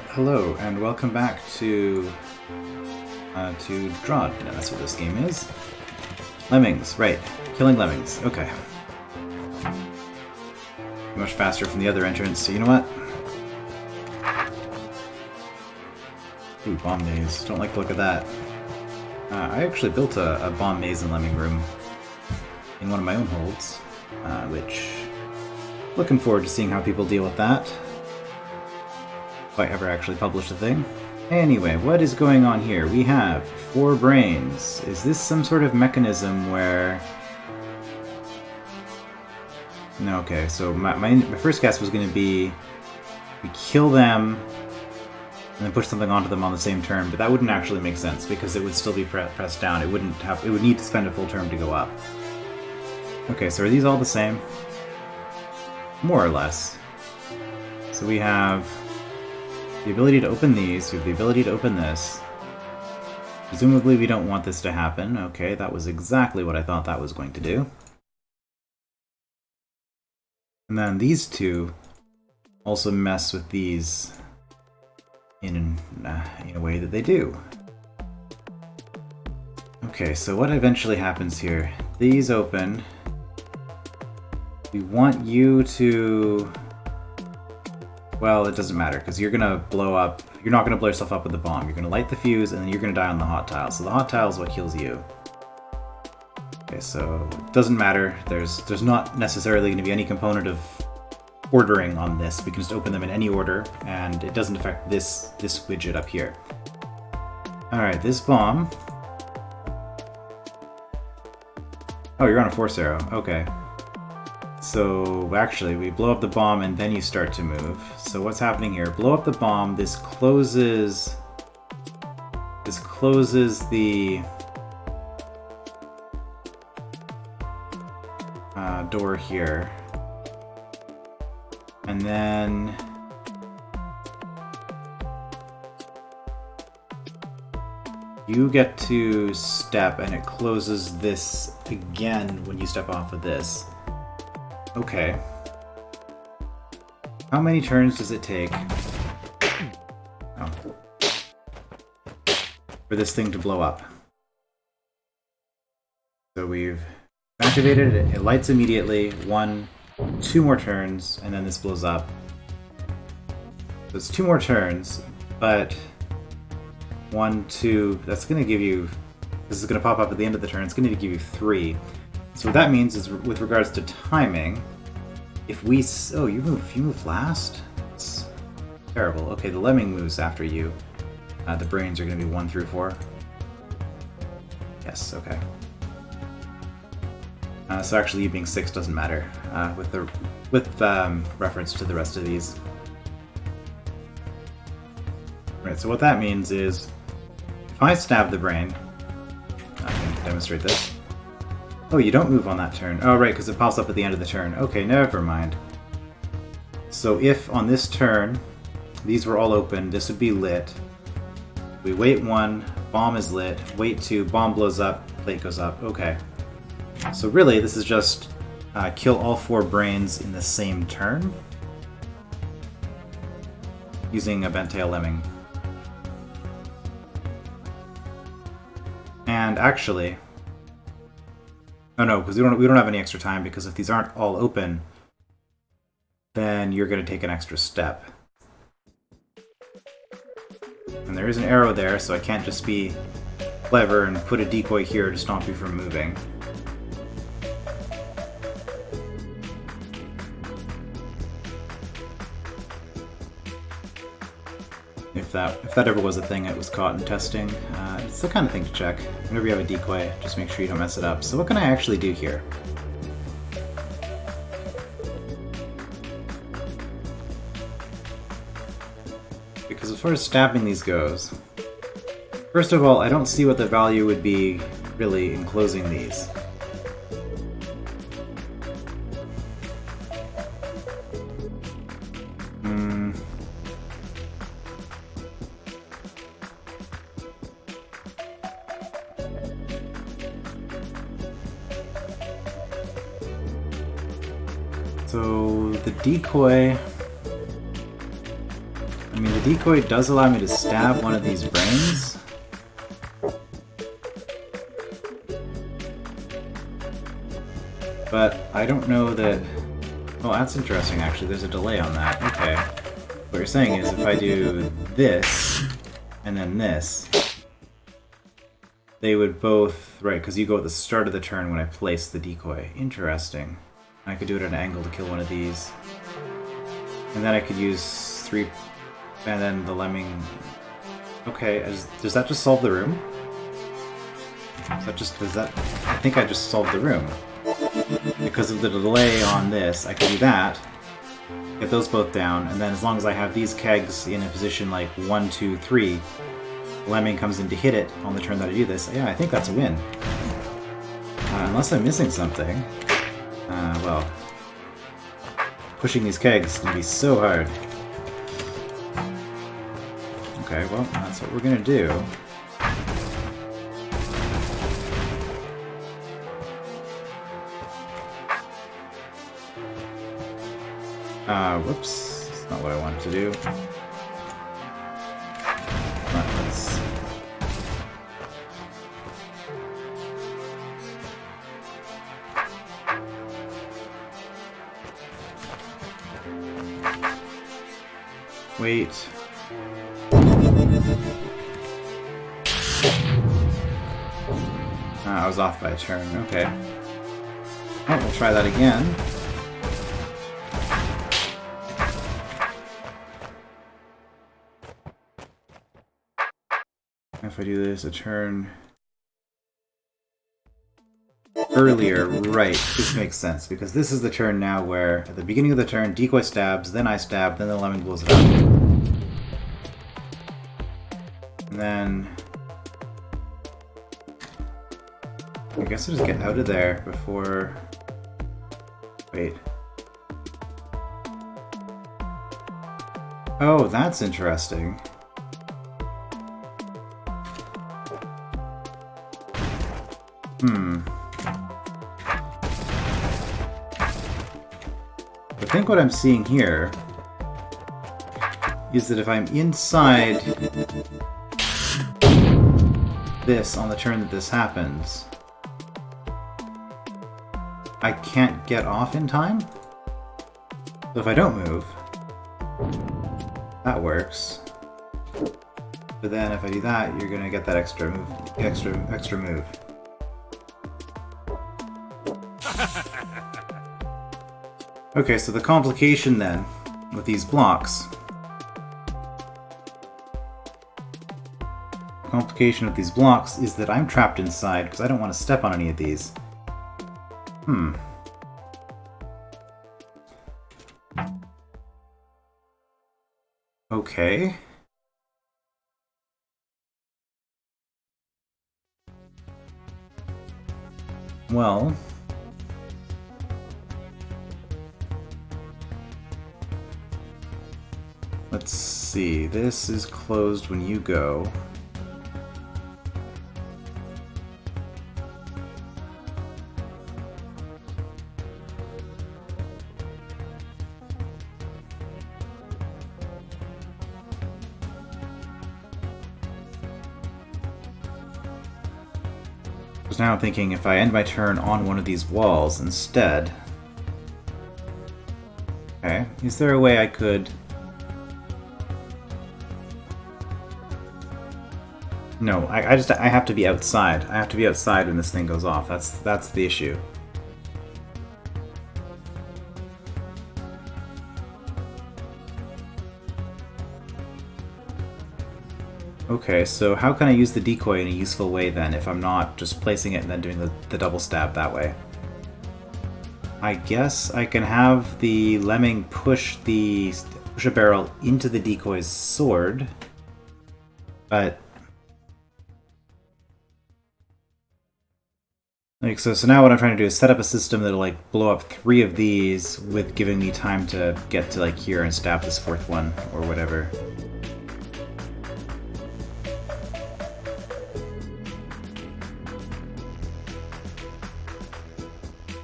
Hello and welcome back to DROD. No, that's what this game is. Lemmings, right? Killing lemmings. Okay. Much faster from the other entrance. So you know what? Ooh, bomb maze. Don't like the look of that. I actually built a bomb maze in Lemming Room in one of my own holds, which looking forward to seeing how people deal with that. If I ever actually publish the thing. Anyway, what is going on here? We have 4 brains. Is this some sort of mechanism where... No, okay, so my first guess was going to be we kill them and then push something onto them on the same turn, but that wouldn't actually make sense because it would still be pressed down. It would need to spend a full turn to go up. Okay, so are these all the same? More or less. So we have the ability to open these, we have the ability to open this. Presumably we don't want this to happen. Okay, that was exactly what I thought that was going to do. And then these two also mess with these in a way that they do. Okay, so what eventually happens here? These open. We want you to... Well, it doesn't matter, because you're gonna blow up... You're not gonna blow yourself up with the bomb. You're gonna light the fuse, and then you're gonna die on the hot tile. So the hot tile is what kills you. Okay, so it doesn't matter. There's not necessarily gonna be any component of ordering on this. We can just open them in any order, and it doesn't affect this widget up here. Alright, this bomb... Oh, you're on a force arrow. Okay. So, actually, we blow up the bomb and then you start to move. So what's happening here? Blow up the bomb, this closes the door here. And then you get to step and it closes this again when you step off of this. Okay. How many turns does it take for this thing to blow up? So we've activated it, it lights immediately, 1, 2 more turns, and then this blows up. So it's 2 more turns, but 1, 2, that's going to give you, this is going to pop up at the end of the turn, it's going to give you 3. So what that means is, with regards to timing, if we... Oh, you move last? It's terrible. Okay, the lemming moves after you. The brains are going to be 1 through 4. Yes, okay. So actually you being 6 doesn't matter, with reference to the rest of these. Right, so what that means is, if I stab the brain... I can demonstrate this. Oh, you don't move on that turn. Oh, right, because it pops up at the end of the turn. Okay, never mind. So if on this turn, these were all open, this would be lit. We wait 1, bomb is lit. Wait 2, bomb blows up, plate goes up. Okay. So really, this is just kill all 4 brains in the same turn, using a bent tail lemming. And actually... Oh no, because we don't have any extra time, because if these aren't all open, then you're going to take an extra step. And there is an arrow there, so I can't just be clever and put a decoy here to stop you from moving. If that ever was a thing that was caught in testing, it's the kind of thing to check. Whenever you have a decoy, just make sure you don't mess it up. So what can I actually do here? Because as far as stabbing these goes, first of all, I don't see what the value would be, really, in closing these. So the decoy I mean, the decoy does allow me to stab one of these brains. But I don't know that... Oh, that's interesting, actually. There's a delay on that. Okay. What you're saying is if I do this, and then this, they would both... Right, because you go at the start of the turn when I place the decoy. Interesting. I could do it at an angle to kill one of these. And then I could use 3... And then the lemming... Okay, does that just solve the room? Does that... I think I just solved the room. Because of the delay on this, I can do that, get those both down, and then as long as I have these kegs in a position like 1, 2, 3, lemming comes in to hit it on the turn that I do this. Yeah, I think that's a win. Unless I'm missing something. Well, pushing these kegs is going to be so hard. Okay, well, that's what we're going to do. Whoops. That's not what I wanted to do. Let's... Wait. I was off by a turn. Okay. Oh, we'll try that again. If I do this a turn earlier, right, this makes sense, because this is the turn now where at the beginning of the turn, decoy stabs, then I stab, then the lemming blows it up. And then... I guess I'll just get out of there before... Wait. Oh, that's interesting. I think what I'm seeing here is that if I'm inside this on the turn that this happens, I can't get off in time? So if I don't move, that works. But then if I do that, you're gonna get that extra move. Extra move. Okay, so the complication then with these blocks. The complication with these blocks is that I'm trapped inside because I don't want to step on any of these. Okay. Well... Let's see, this is closed when you go. Because now I'm thinking if I end my turn on one of these walls instead... Okay, is there a way I could... No, I have to be outside. I have to be outside when this thing goes off. That's the issue. Okay, so how can I use the decoy in a useful way then, if I'm not just placing it and then doing the double stab that way? I guess I can have the lemming push a barrel into the decoy's sword, but... Like, so now what I'm trying to do is set up a system that'll like blow up 3 of these with giving me time to get to like here and stab this 4th one or whatever.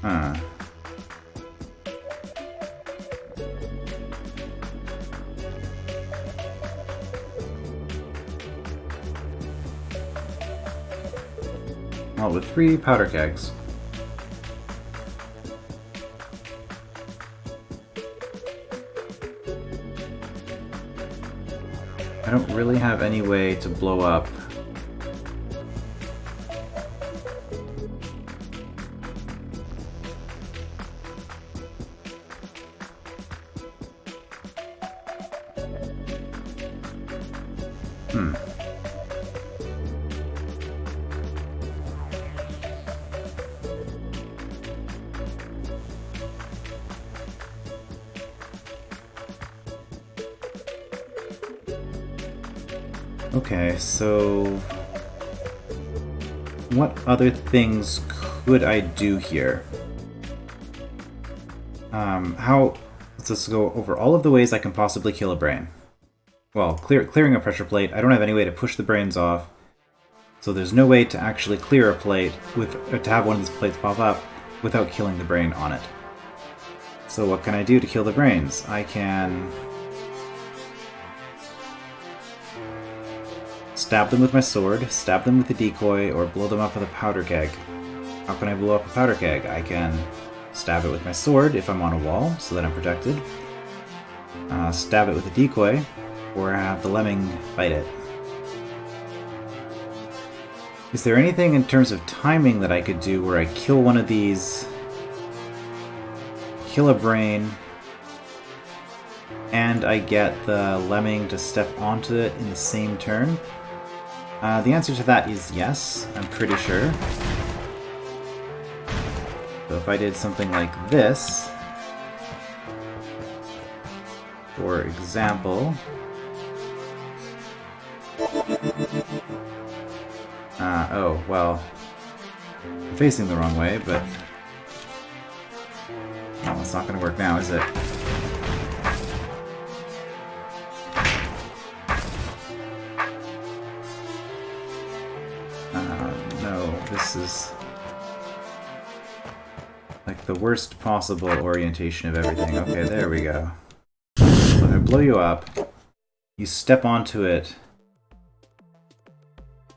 Huh. Well, with 3 powder kegs. I don't really have any way to blow up. Okay, so what other things could I do here? Let's just go over all of the ways I can possibly kill a brain. Well, clearing a pressure plate, I don't have any way to push the brains off, so there's no way to actually clear a plate to have one of these plates pop up without killing the brain on it. So what can I do to kill the brains? I can stab them with my sword, stab them with a decoy, or blow them up with a powder keg. How can I blow up a powder keg? I can stab it with my sword if I'm on a wall, so that I'm protected. Stab it with a decoy, or have the lemming bite it. Is there anything in terms of timing that I could do where I kill one of these, kill a brain, and I get the lemming to step onto it in the same turn? The answer to that is yes, I'm pretty sure. So if I did something like this, for example, oh, well, I'm facing the wrong way, but well, it's not going to work now, is it? No, this is like the worst possible orientation of everything. Okay, there we go. So if I blow you up, you step onto it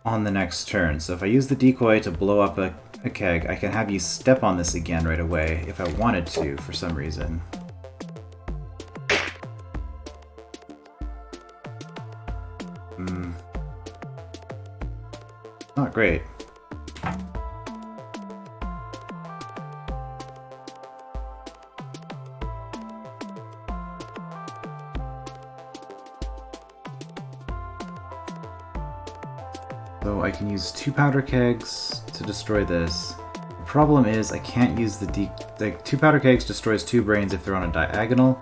on the next turn. So if I use the decoy to blow up a keg, I can have you step on this again right away if I wanted to for some reason. Not great. So I can use 2 powder kegs to destroy this. The problem is I can't use the 2 powder kegs destroys 2 brains if they're on a diagonal.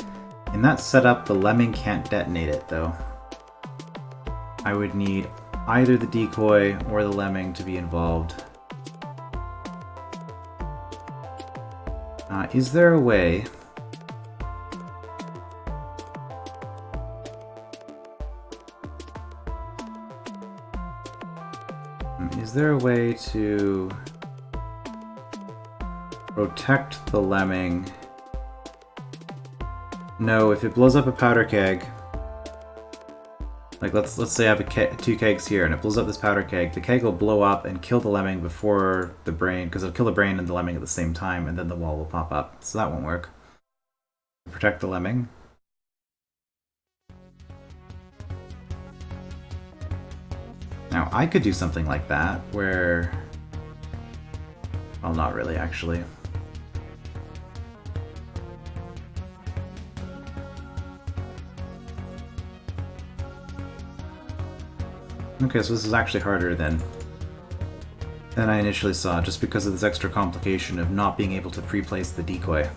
In that setup, the lemming can't detonate it though. I would need either the decoy or the lemming to be involved. Is there a way to protect the lemming? No, if it blows up a powder keg, like let's say I have 2 kegs here and it blows up this powder keg, the keg will blow up and kill the lemming before the brain, because it'll kill the brain and the lemming at the same time, and then the wall will pop up. So that won't work. Protect the lemming. Now I could do something like that where, well, not really actually. Okay, so this is actually harder than I initially saw, just because of this extra complication of not being able to pre-place the decoy.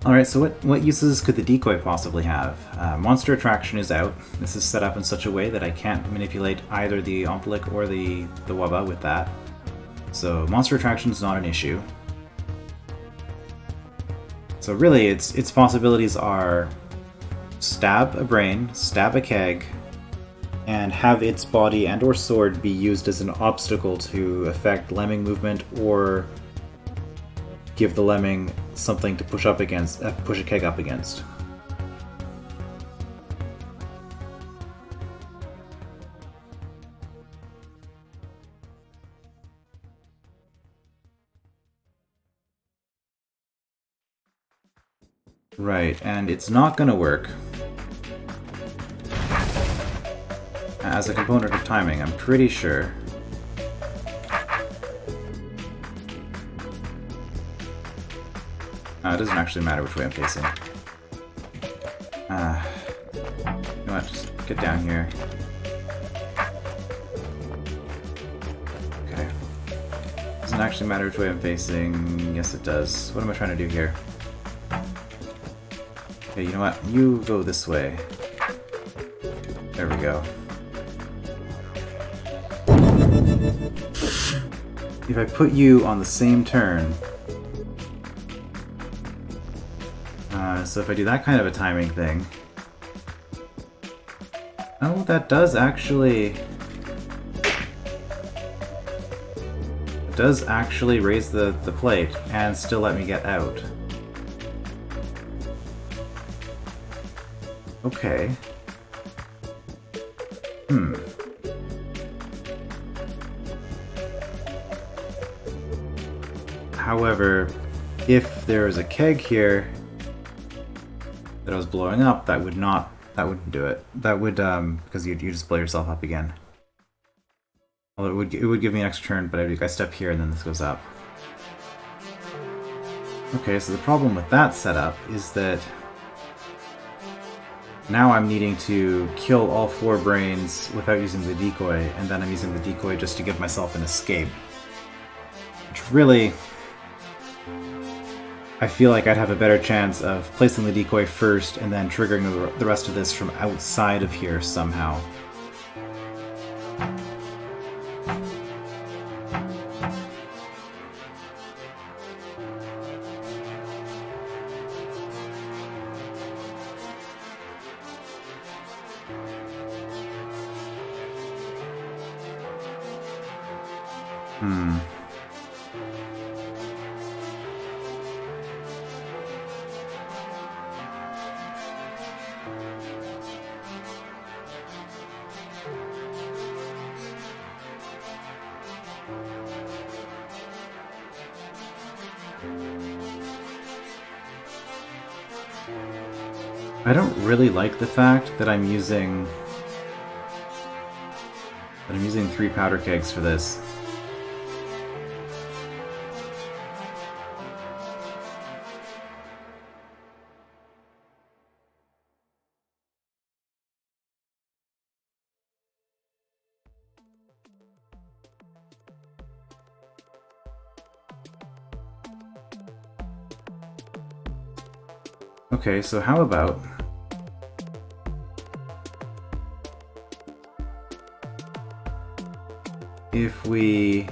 Alright, so what uses could the decoy possibly have? Monster Attraction is out. This is set up in such a way that I can't manipulate either the Omplic or the Wubba with that. So Monster Attraction is not an issue. So really, its possibilities are stab a brain, stab a keg, and have its body and or sword be used as an obstacle to affect lemming movement or give the lemming something to push up against, push a keg up against. Right, and it's not gonna work as a component of timing, I'm pretty sure. It doesn't actually matter which way I'm facing. You know what, just get down here. Okay. Doesn't actually matter which way I'm facing. Yes, it does. What am I trying to do here? Okay, you know what? You go this way. There we go. If I put you on the same turn... so if I do that kind of a timing thing... Oh, that does actually... It does actually raise the plate and still let me get out. Okay. However, if there was a keg here that I was blowing up, that wouldn't do it. That would, because you just blow yourself up again. Well, it would give me an extra turn, but I step here and then this goes up. Okay, so the problem with that setup is that now I'm needing to kill all 4 brains without using the decoy, and then I'm using the decoy just to give myself an escape. Which really... I feel like I'd have a better chance of placing the decoy first and then triggering the rest of this from outside of here somehow. I don't really like the fact that I'm using 3 powder kegs for this. Okay, so how about if we...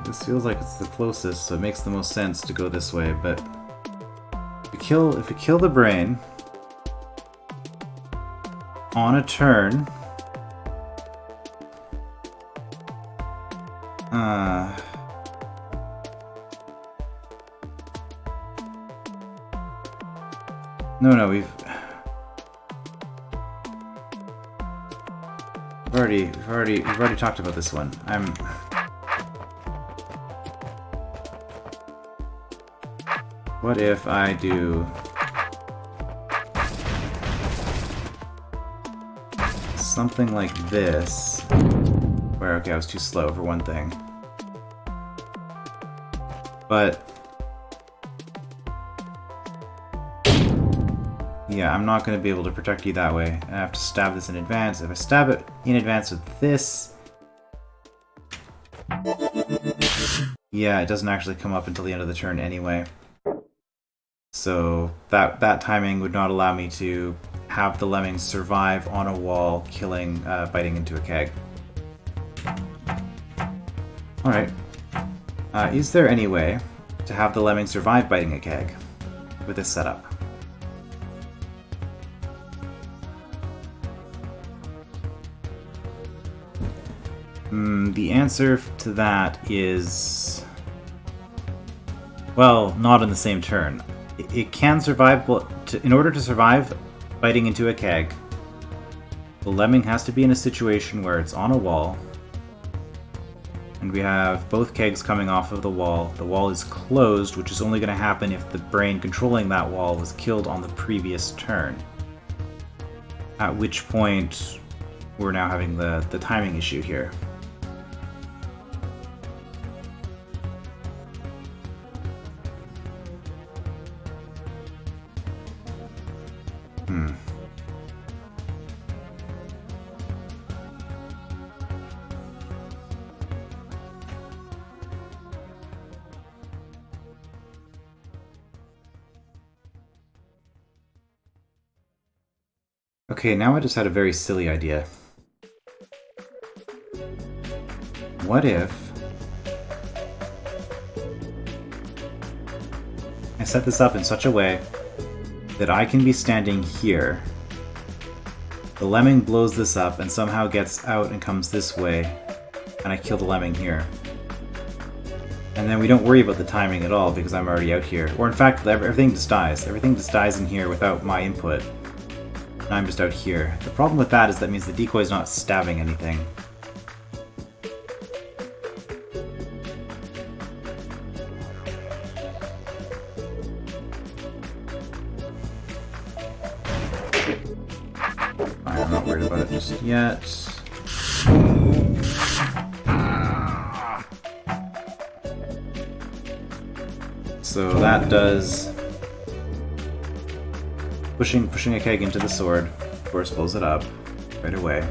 This feels like it's the closest, so it makes the most sense to go this way, but if we kill the brain on a turn, No, we've already talked about this one. What if I do something like this? Where, okay, I was too slow for one thing. But yeah, I'm not going to be able to protect you that way. I have to stab this in advance. If I stab it in advance with this... Yeah, it doesn't actually come up until the end of the turn anyway. So that timing would not allow me to have the lemmings survive on a wall, biting into a keg. Alright. Is there any way to have the lemmings survive biting a keg with this setup? The answer to that is... well, not in the same turn. It can survive... in order to survive biting into a keg, the lemming has to be in a situation where it's on a wall, And we have both kegs coming off of the wall. The wall is closed, which is only going to happen if the brain controlling that wall was killed on the previous turn. At which point, we're now having the timing issue here. Okay, now I just had a very silly idea. What if I set this up in such a way that I can be standing here, the lemming blows this up and somehow gets out and comes this way, and I kill the lemming here. And then we don't worry about the timing at all because I'm already out here. Or in fact, everything just dies. Everything just dies in here without my input. And I'm just out here. The problem with that is that means the decoy is not stabbing anything. I'm not worried about it just yet. So that does pushing a keg into the sword, of course, pulls it up right away.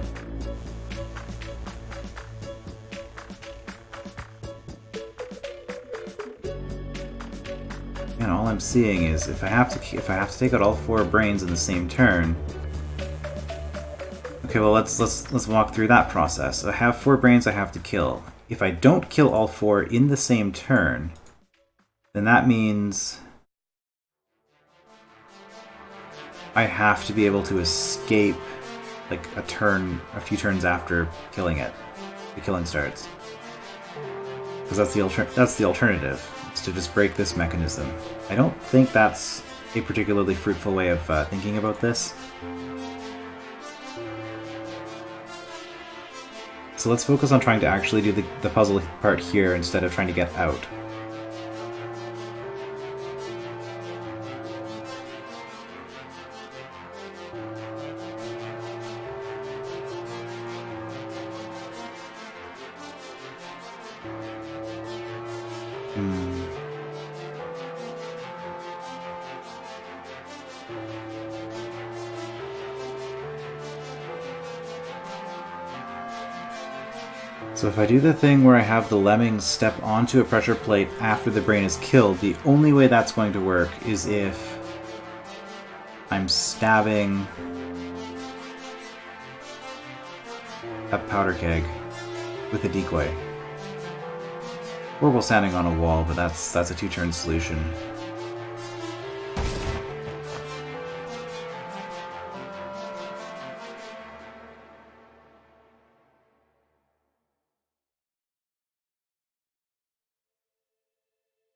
And all I'm seeing is if I have to take out all 4 brains in the same turn. Okay, well let's walk through that process. I have 4 brains I have to kill. If I don't kill all 4 in the same turn, then that means I have to be able to escape like a few turns after killing it. The killing starts. Because that's the alternative. It's to just break this mechanism. I don't think that's a particularly fruitful way of thinking about this. So let's focus on trying to actually do the puzzle part here instead of trying to get out. So if I do the thing where I have the lemmings step onto a pressure plate after the brain is killed, the only way that's going to work is if I'm stabbing a powder keg with a decoy. Or while standing on a wall, but that's a 2-turn solution.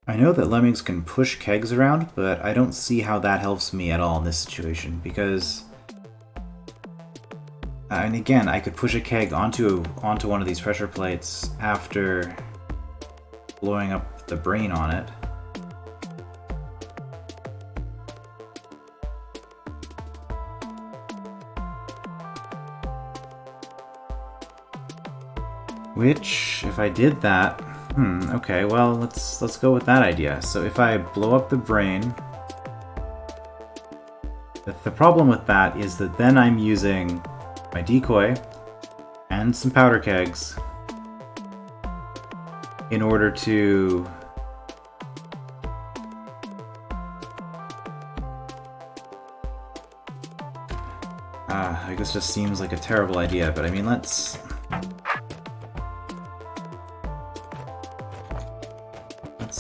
I know that lemmings can push kegs around, but I don't see how that helps me at all in this situation, because... and again, I could push a keg onto one of these pressure plates after blowing up the brain on it. Which, if I did that... okay, well, let's go with that idea. So if I blow up the brain... The problem with that is that then I'm using my decoy and some powder kegs in order to I guess just seems like a terrible idea, but I mean, let's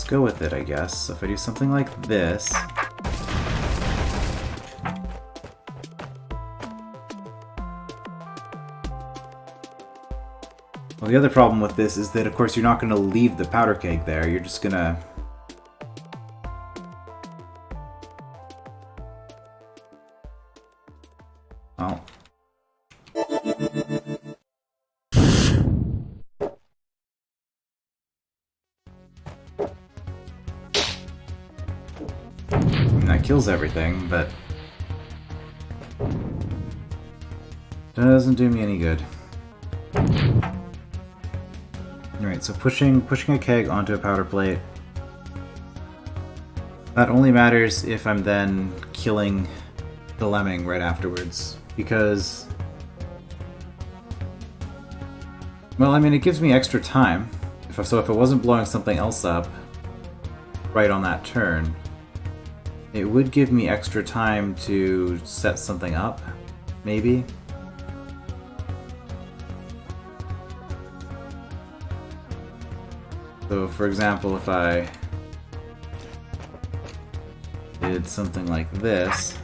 go with it, I guess. So if I do something like this... Well, the other problem with this is that, of course, you're not going to leave the powder keg there. You're just going to... Well... that kills everything, but doesn't do me any good. Alright, so pushing a keg onto a powder plate, that only matters if I'm then killing the lemming right afterwards, because, well, I mean, it gives me extra time. So if it wasn't blowing something else up right on that turn, it would give me extra time to set something up, maybe. So for example, if I did something like this,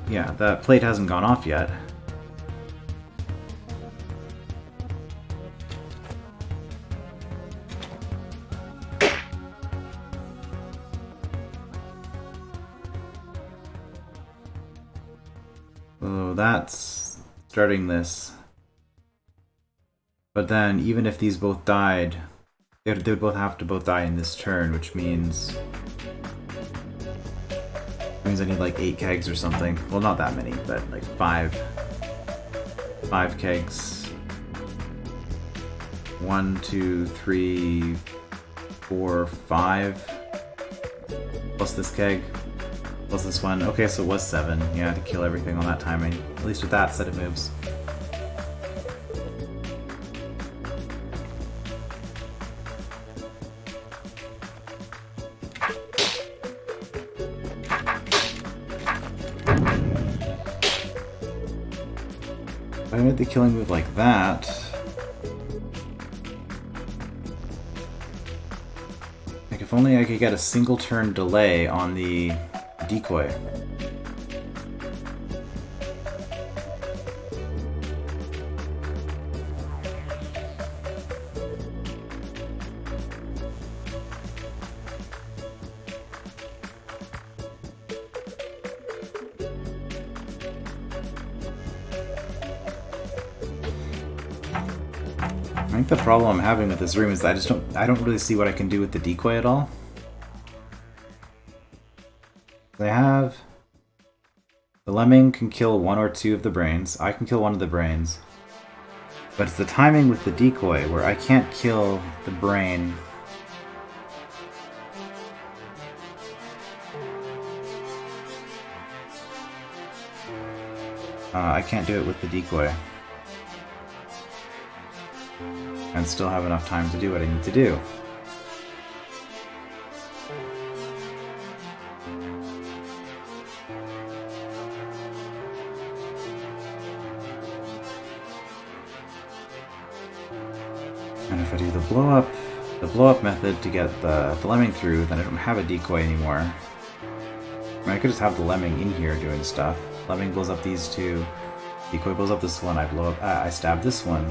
yeah, that plate hasn't gone off yet. So that's starting this. But then, even if these both died, they would both have to both die in this turn, which means I need like 8 kegs or something. Well, not that many, but like 5 kegs. 1, 2, 3, 4, 5. Plus this keg. Plus this one. Okay, so it was 7. Yeah, to kill everything on that timing. At least with that set of moves. If I made the killing move like that, like if only I could get a single turn delay on the decoy. I think the problem I'm having with this room is that I don't really see what I can do with the decoy at all. I have the lemming can kill 1 or 2 of the brains. I can kill 1 of the brains. But it's the timing with the decoy where I can't kill the brain. I can't do it with the decoy. And still have enough time to do what I need to do. And if I do the blow up method to get the lemming through, then I don't have a decoy anymore. I mean, I could just have the lemming in here doing stuff. Lemming blows up these 2. Decoy blows up this one. I stab this one.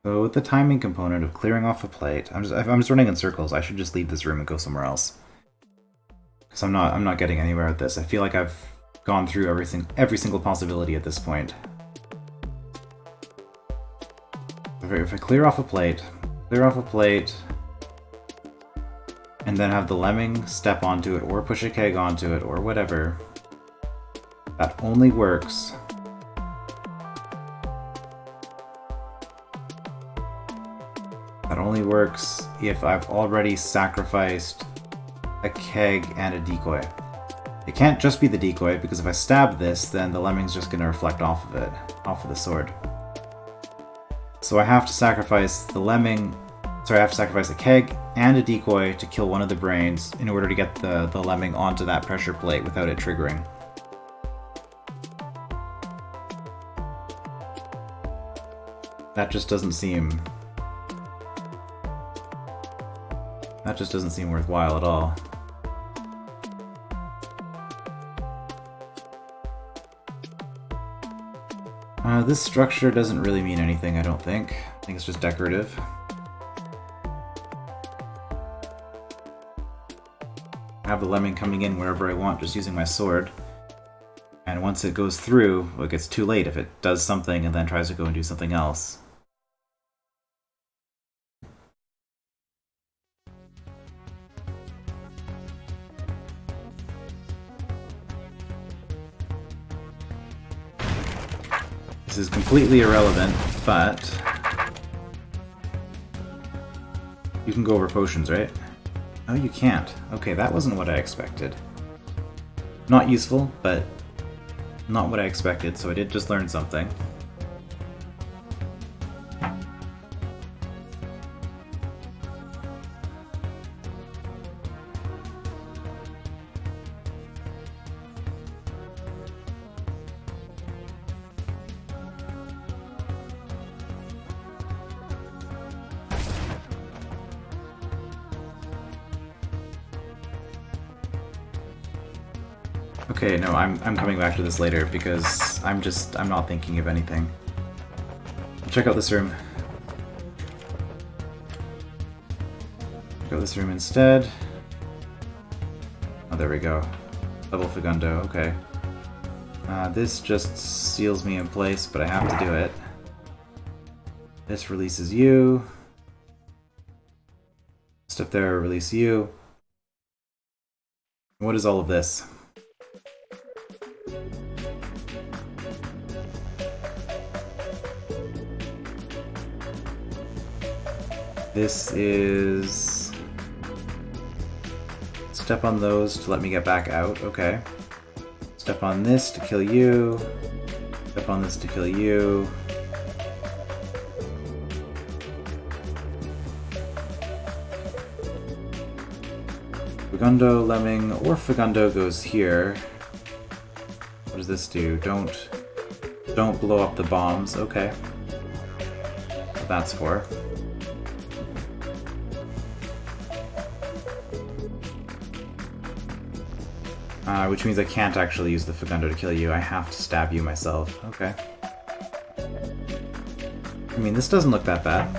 So with the timing component of clearing off a plate, I'm just running in circles. I should just leave this room and go somewhere else. Because I'm not getting anywhere with this. I feel like I've gone through every single possibility at this point. If I clear off a plate, and then have the lemming step onto it, or push a keg onto it, or whatever, that only works if I've already sacrificed a keg and a decoy. It can't just be the decoy, because if I stab this, then the lemming's just going to reflect off of it, off of the sword. So I have to sacrifice the lemming, sorry, I have to sacrifice a keg and a decoy to kill 1 of the brains in order to get the lemming onto that pressure plate without it triggering. That just doesn't seem... That just doesn't seem worthwhile at all. This structure doesn't really mean anything, I don't think. I think it's just decorative. I have the lemming coming in wherever I want, just using my sword. And once it goes through, well, it gets too late if it does something and then tries to go and do something else. This is completely irrelevant, but... You can go over potions, right? Oh, you can't. Okay, that wasn't what I expected. Not useful, but not what I expected, so I did just learn something. Okay, no, I'm coming back to this later because I'm not thinking of anything. I'll check out this room. Check out this room instead. Oh, there we go. Double Fagundo, okay. This just seals me in place, but I have to do it. This releases you. Step there, release you. What is all of this? This is... Step on those to let me get back out, okay. Step on this to kill you. Step on this to kill you. Fagundo, lemming, or Fagundo goes here. What does this do? Don't blow up the bombs, okay. What that's for. Which means I can't actually use the Fagundo to kill you. I have to stab you myself. Okay. I mean, this doesn't look that bad.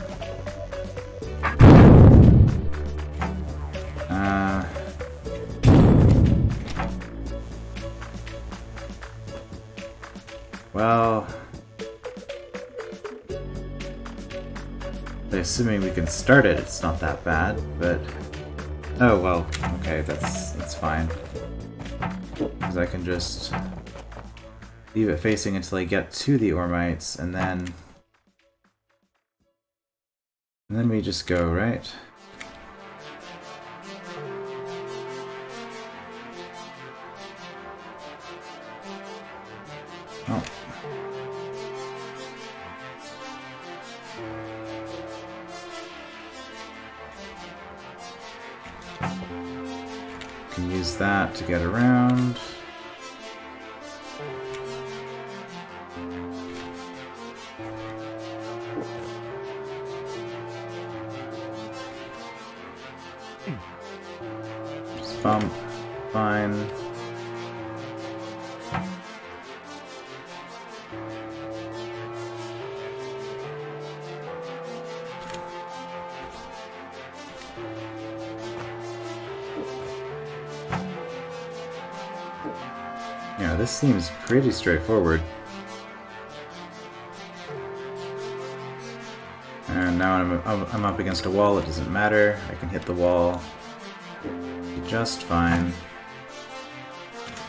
Well... Assuming we can start it, it's not that bad, but... Oh, well, okay, that's fine. Because I can just leave it facing until I get to the Ormites, and then we just go, right? Oh. Can use that to get around. Just bump. Fine. Yeah, this seems pretty straightforward. And now I'm up against a wall, it doesn't matter. I can hit the wall just fine.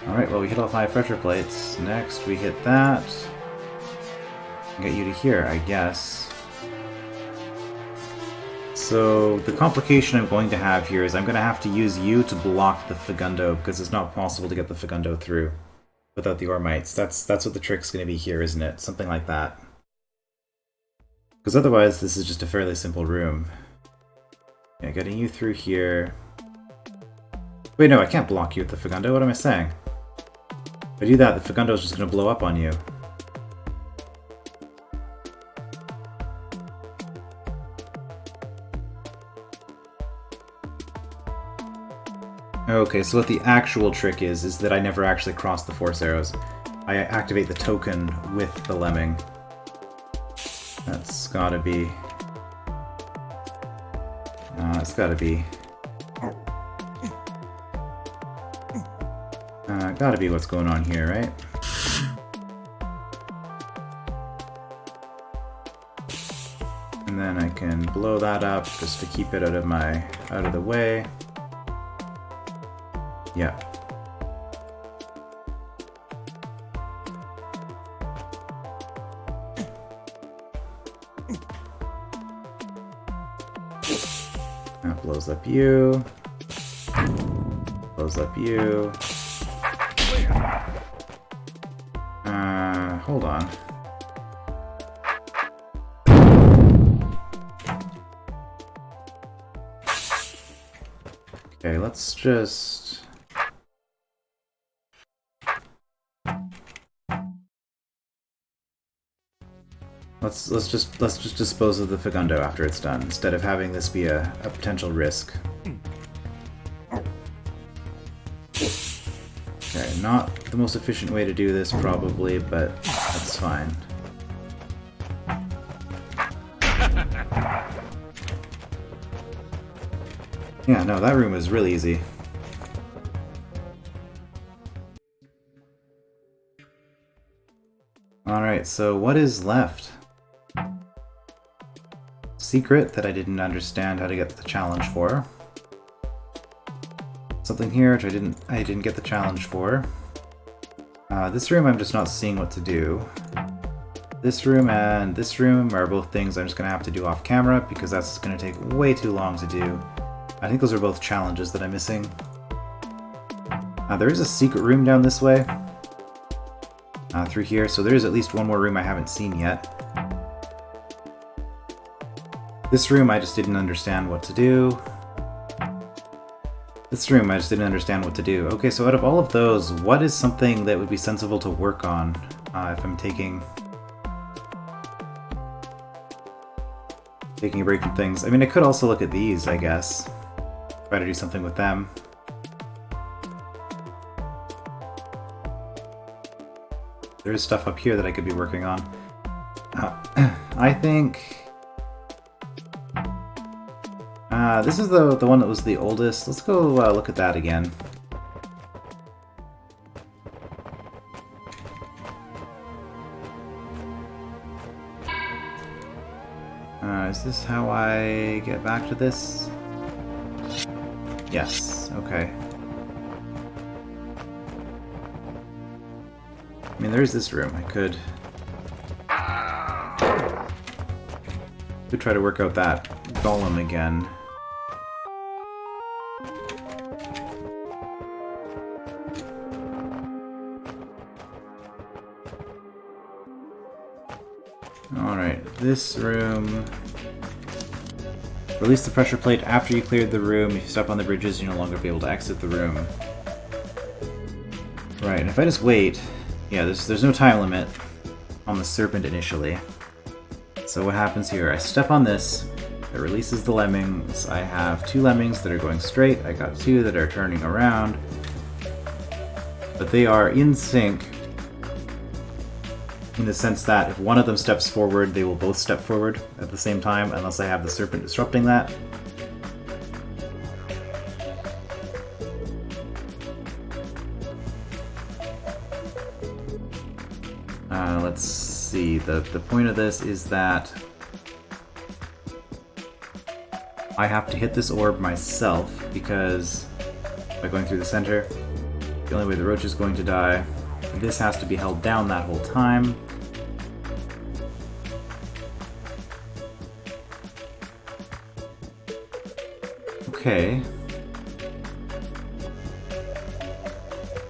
Alright, well we hit all 5 pressure plates. Next we hit that. Get you to here, I guess. So the complication I'm going to have here is I'm going to have to use you to block the Fagundo because it's not possible to get the Fagundo through without the Ormites. That's what the trick's going to be here, isn't it? Something like that. Because otherwise this is just a fairly simple room. Yeah, getting you through here. Wait, no, I can't block you with the Fagundo. What am I saying? If I do that, the Fagundo is just going to blow up on you. Okay, so what the actual trick is that I never actually cross the force arrows. I activate the token with the lemming. That's gotta be... it's gotta be... gotta be what's going on here, right? And then I can blow that up just to keep it out of the way. Yeah. That blows up you. Blows up you. Hold on. Okay, let's just... Let's just dispose of the Fagundo after it's done, instead of having this be a potential risk. Okay, not the most efficient way to do this probably, but that's fine. Yeah, no, that room was really easy. Alright, so what is left? Secret that I didn't understand how to get the challenge for. Something here which I didn't get the challenge for. This room I'm just not seeing what to do. This room and this room are both things I'm just gonna have to do off camera because that's gonna take way too long to do. I think those are both challenges that I'm missing. There is a secret room down this way. Through here, so there is at least one more room I haven't seen yet. This room I just didn't understand what to do. This room I just didn't understand what to do. Okay, so out of all of those, what is something that would be sensible to work on if I'm taking a break from things? I mean, I could also look at these, I guess. Try to do something with them. There is stuff up here that I could be working on. I think... this is the one that was the oldest. Let's go look at that again. Is this how I get back to this? Yes, okay. I mean, there is this room. I could try to work out that golem again. Alright, this room. Release the pressure plate after you cleared the room. If you step on the bridges, you'll no longer be able to exit the room. Right, and if I just wait... Yeah, there's no time limit on the serpent initially. So what happens here? I step on this, it releases the lemmings. I have 2 lemmings that are going straight. I got 2 that are turning around. But they are in sync in the sense that if one of them steps forward, they will both step forward at the same time, unless I have the serpent disrupting that. Let's see, the point of this is that I have to hit this orb myself, because by going through the center, the only way the roach is going to die. This has to be held down that whole time. Okay.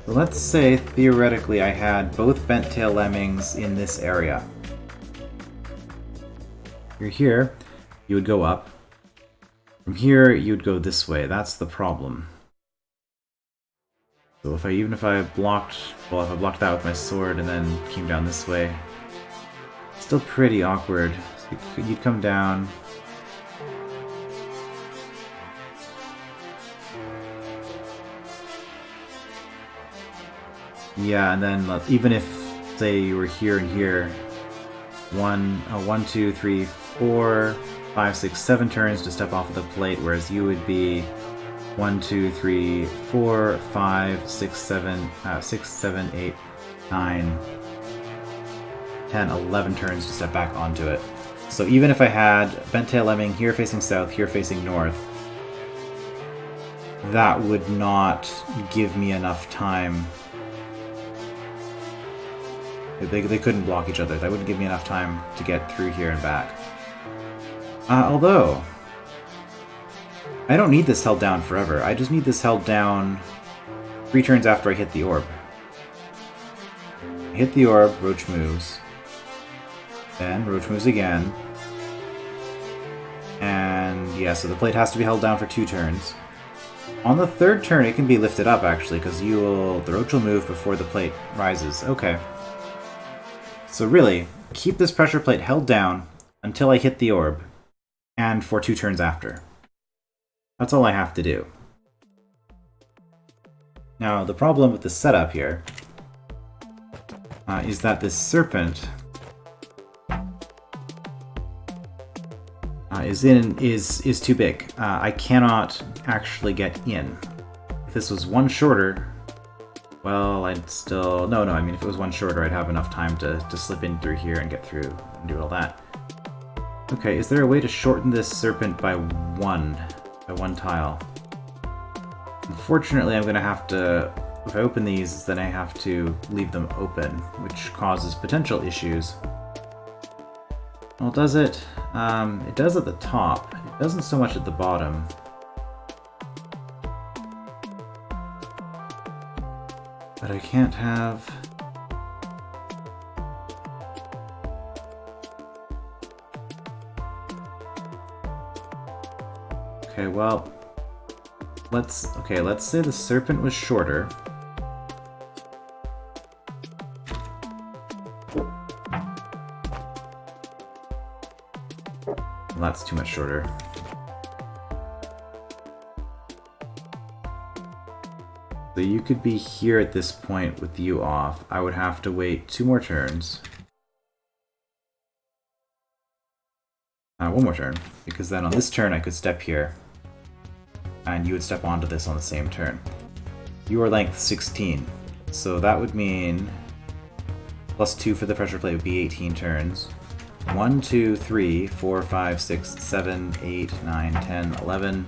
So let's say, theoretically, I had both bent tail lemmings in this area. You're here, you would go up. From here, you would go this way. That's the problem. So even if I blocked that with my sword and then came down this way, it's still pretty awkward. So you'd come down. Yeah, and then even if, say, you were here and here, 1, 2, 3, 4, 5, 6, 7 turns to step off of the plate, whereas you would be 1, 2, 3, 4, 5, 6, 7, 8, 9, 10, 11 turns to step back onto it. So even if I had bent tail lemming here facing south, here facing north, that would not give me enough time. They couldn't block each other. That wouldn't give me enough time to get through here and back. Although, I don't need this held down forever. I just need this held down 3 turns after I hit the orb. I hit the orb, Roach moves. Then Roach moves again. And yeah, so the plate has to be held down for 2 turns. On the 3rd turn, it can be lifted up, actually, because the Roach will move before the plate rises. Okay. So really, keep this pressure plate held down until I hit the orb, and for 2 turns after. That's all I have to do. Now, the problem with the setup here is that this serpent is too big. I cannot actually get in. If this was 1 shorter, well, I'd still... No, I mean, if it was 1 shorter, I'd have enough time to slip in through here and get through and do all that. Okay, is there a way to shorten this serpent by 1 tile? Unfortunately, I'm going to have to... If I open these, then I have to leave them open, which causes potential issues. Well, does it? It does at the top. It doesn't so much at the bottom. But I can't have... Okay, well... Let's say the serpent was shorter. Well, that's too much shorter. So you could be here at this point with you off. I would have to wait 2 more turns. 1 more turn, because then on this turn I could step here, and you would step onto this on the same turn. You are length 16, so that would mean plus 2 for the pressure plate would be 18 turns. 1, 2, 3, 4, 5, 6, 7, 8, 9, 10, 11. And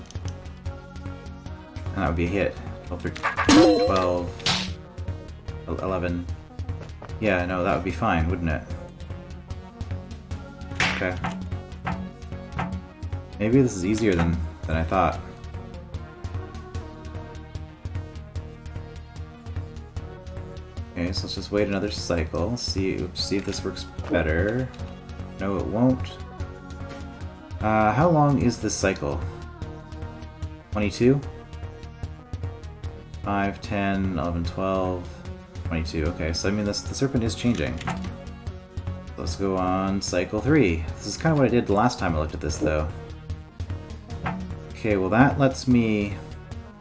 that would be a hit. 12, 11. Yeah, no, that would be fine, wouldn't it? Okay. Maybe this is easier than I thought. Okay, so let's just wait another cycle, see if this works better. No, it won't. How long is this cycle? 22? 5, 10, 11, 12, 22. Okay, so I mean, the serpent is changing. Let's go on cycle 3. This is kind of what I did the last time I looked at this, though. Okay, well that lets me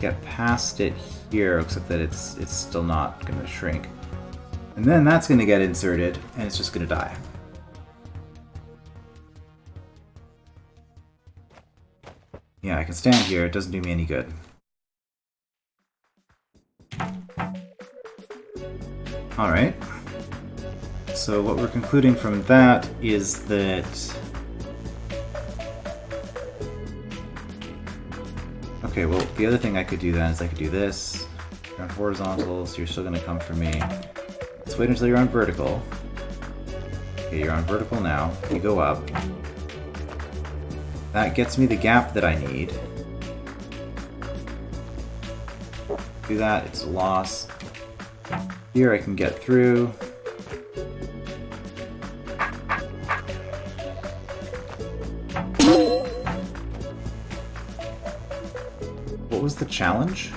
get past it here, except that it's still not going to shrink. And then that's going to get inserted, and it's just going to die. Yeah, I can stand here, it doesn't do me any good. Alright. So what we're concluding from that is that... Okay, well, the other thing I could do then is I could do this. You're on horizontal, so you're still going to come for me. Let's wait until you're on vertical. Okay, you're on vertical now. You go up. That gets me the gap that I need. Do that, it's a loss. Here I can get through. What was the challenge?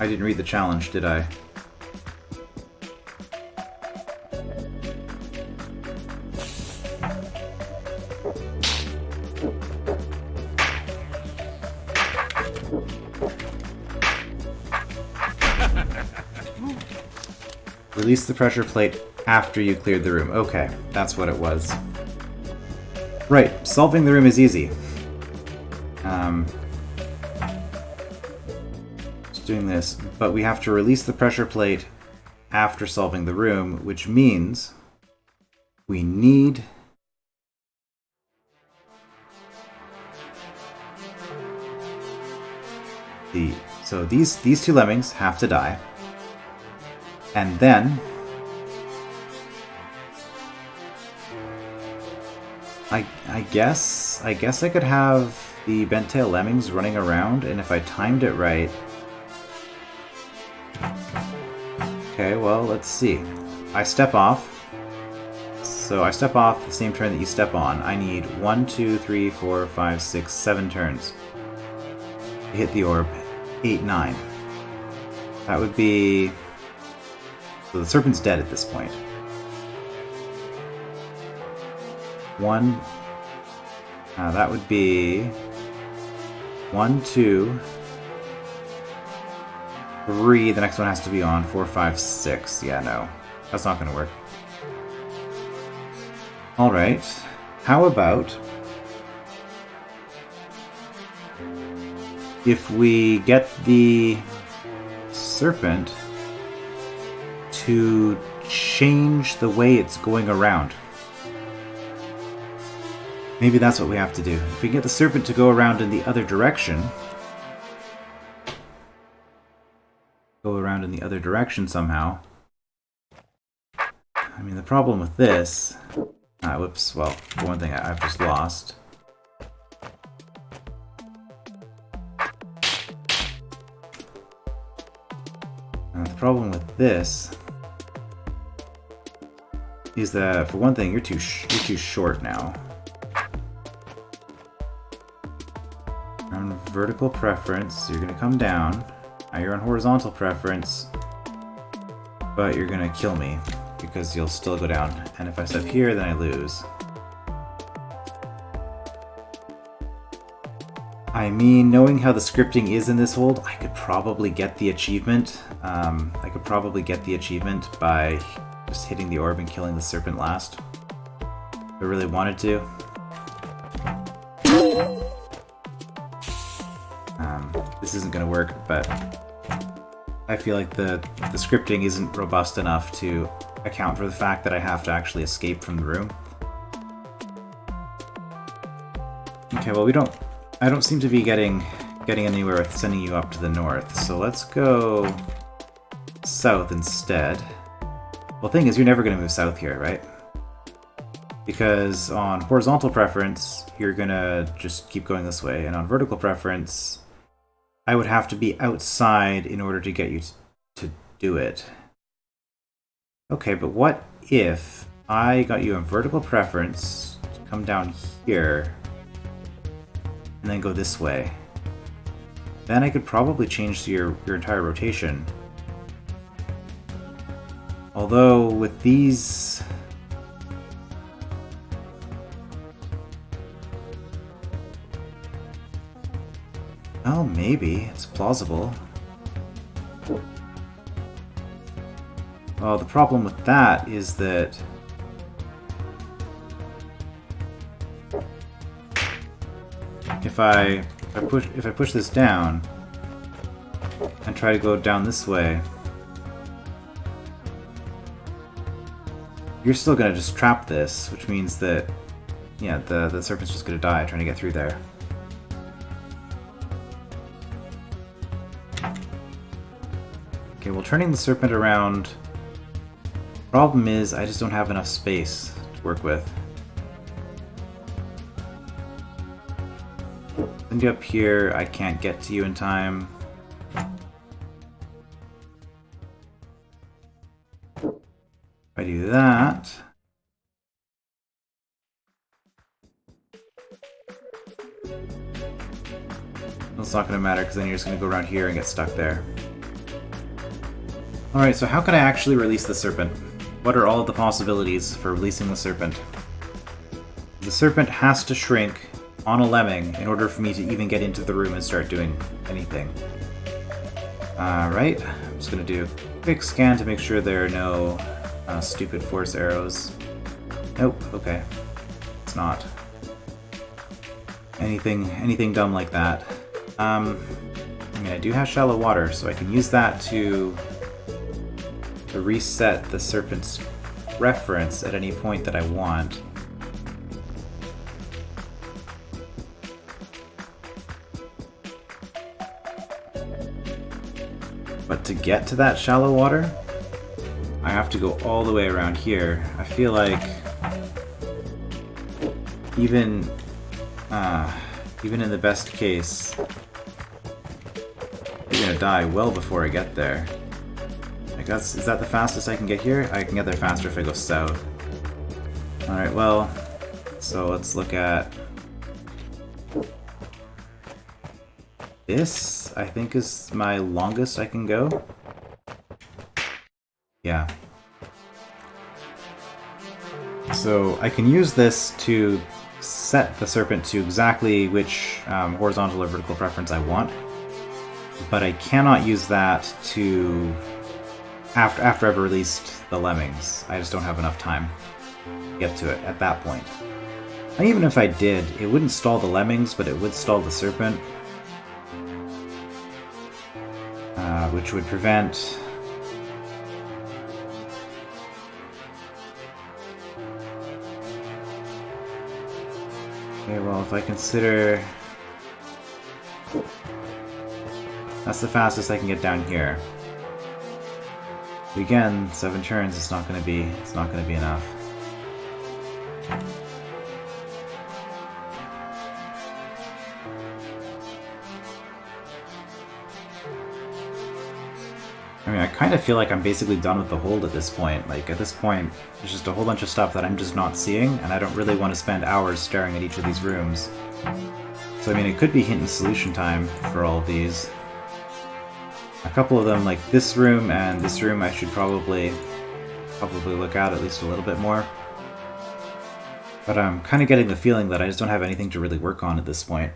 I didn't read the challenge, did I? Release the pressure plate after you cleared the room. Okay, that's what it was. Right, solving the room is easy. Just doing this, but we have to release the pressure plate after solving the room, which means we need so these two lemmings have to die, and then I guess I could have the bent tail lemmings running around, and if I timed it right. Okay, well, let's see. I step off. So I step off the same turn that you step on. I need 1, 2, 3, 4, 5, 6, 7 turns to hit the orb. 8, 9. That would be... So the serpent's dead at this point. 1... that would be... 1, 2... 3, the next one has to be on. 4, 5, 6. Yeah, no. That's not going to work. Alright. How about if we get the serpent to change the way it's going around? Maybe that's what we have to do. If we can get the serpent to go around in the other direction... somehow. I mean, the problem with this... whoops, well, for one thing, I've just lost. The problem with this is that, for one thing, you're too short now. On vertical preference, you're going to come down. Now you're on horizontal preference, but you're going to kill me because you'll still go down. And if I step here, then I lose. I mean, knowing how the scripting is in this hold, I could probably get the achievement. I could probably get the achievement by just hitting the orb and killing the serpent last. If I really wanted to. This isn't going to work, but I feel like the scripting isn't robust enough to account for the fact that I have to actually escape from the room. Okay, well, I don't seem to be getting anywhere with sending you up to the north, so let's go south instead. Well, the thing is, you're never going to move south here, right? Because on horizontal preference, you're going to just keep going this way, and on vertical preference, I would have to be outside in order to get you to do it. Okay, but what if I got you in vertical preference to come down here and then go this way? Then I could probably change your entire rotation. Although with these... Oh, maybe. It's plausible. Well, the problem with that is that... If I push this down and try to go down this way, you're still gonna just trap this, which means that, yeah, the serpent's just gonna die trying to get through there. Okay, well, turning the serpent around, problem is I just don't have enough space to work with. Send you up here, I can't get to you in time. If I do that... It's not going to matter because then you're just going to go around here and get stuck there. Alright, so how can I actually release the serpent? What are all of the possibilities for releasing the serpent? The serpent has to shrink on a lemming in order for me to even get into the room and start doing anything. Alright, I'm just going to do quick scan to make sure there are no stupid force arrows. Nope, okay. It's not. Anything dumb like that. I mean, I do have shallow water, so I can use that to reset the serpent's reference at any point that I want. But to get to that shallow water, I have to go all the way around here. I feel like even in the best case, you're gonna die well before I get there. Like is that the fastest I can get here? I can get there faster if I go south. Alright, well, so let's look at this, I think is my longest I can go. Yeah. So I can use this to set the serpent to exactly which horizontal or vertical preference I want, but I cannot use that to after I've released the lemmings. I just don't have enough time to get to it at that point. And even if I did, it wouldn't stall the lemmings, but it would stall the serpent, which would prevent okay, well, if I consider that's the fastest I can get down here. But again, 7 turns. It's not going to be enough. I mean, I kind of feel like I'm basically done with the hold at this point. Like, at this point, there's just a whole bunch of stuff that I'm just not seeing, and I don't really want to spend hours staring at each of these rooms. So, I mean, it could be hint and solution time for all of these. A couple of them, like this room and this room, I should probably look at least a little bit more. But I'm kind of getting the feeling that I just don't have anything to really work on at this point.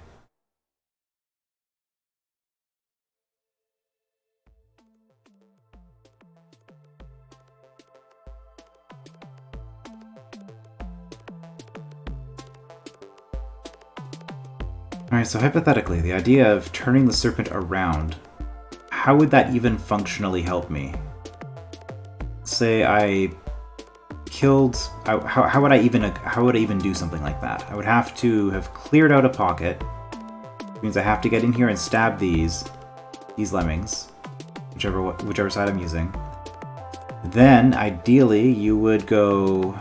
Alright, so hypothetically, the idea of turning the serpent around, how would that even functionally help me? Say I killed... How would I even do something like that? I would have to have cleared out a pocket, which means I have to get in here and stab these lemmings, whichever side I'm using. Then, ideally, you would go...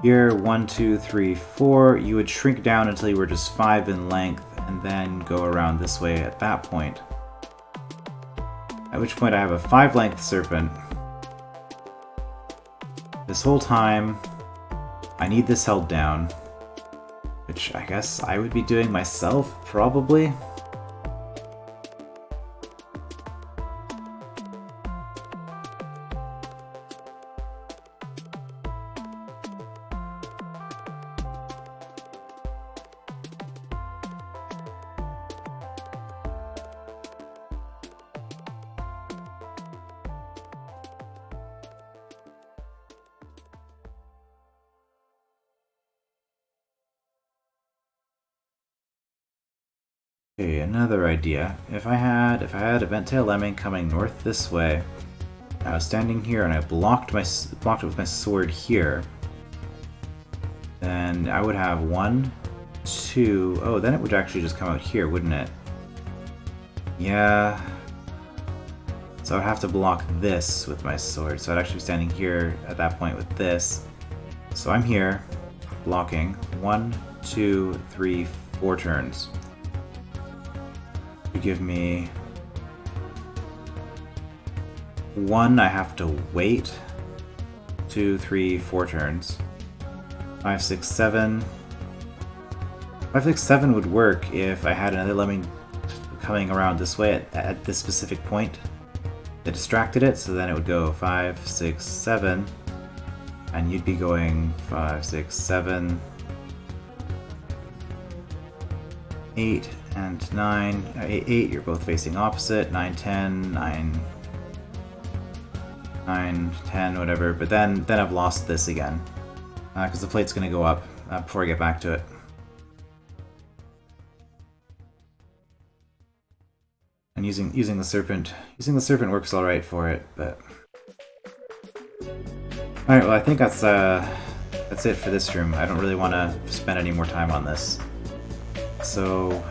Here, 1, 2, 3, 4. You would shrink down until you were just 5 in length, and then go around this way at that point. At which point I have a 5-length serpent. This whole time, I need this held down. Which I guess I would be doing myself, probably. Okay, another idea. If I had a bent tail lemming coming north this way, I was standing here and I blocked it with my sword here, then I would have 1, 2. Oh, then it would actually just come out here, wouldn't it? Yeah. So I'd have to block this with my sword. So I'd actually be standing here at that point with this. So I'm here, blocking 1, 2, 3, 4 turns. You give me 1, I have to wait. 2, 3, 4 turns. 5, 6, 7. 5, 6, 7 would work if I had another lemming coming around this way at this specific point that distracted it, so then it would go 5, 6, 7, and you'd be going 5, 6, 7, 8, and 9, 8, you're both facing opposite, 9, 10, 9, 9, 10, whatever, but then I've lost this again. Because the plate's going to go up before I get back to it. And using the serpent works all right for it, but all right. Well, I think that's it for this room. I don't really want to spend any more time on this. So,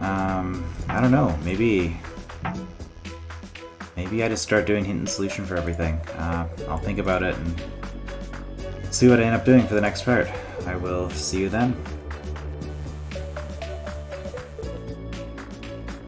I don't know. Maybe I just start doing hint and solution for everything. I'll think about it and see what I end up doing for the next part. I will see you then.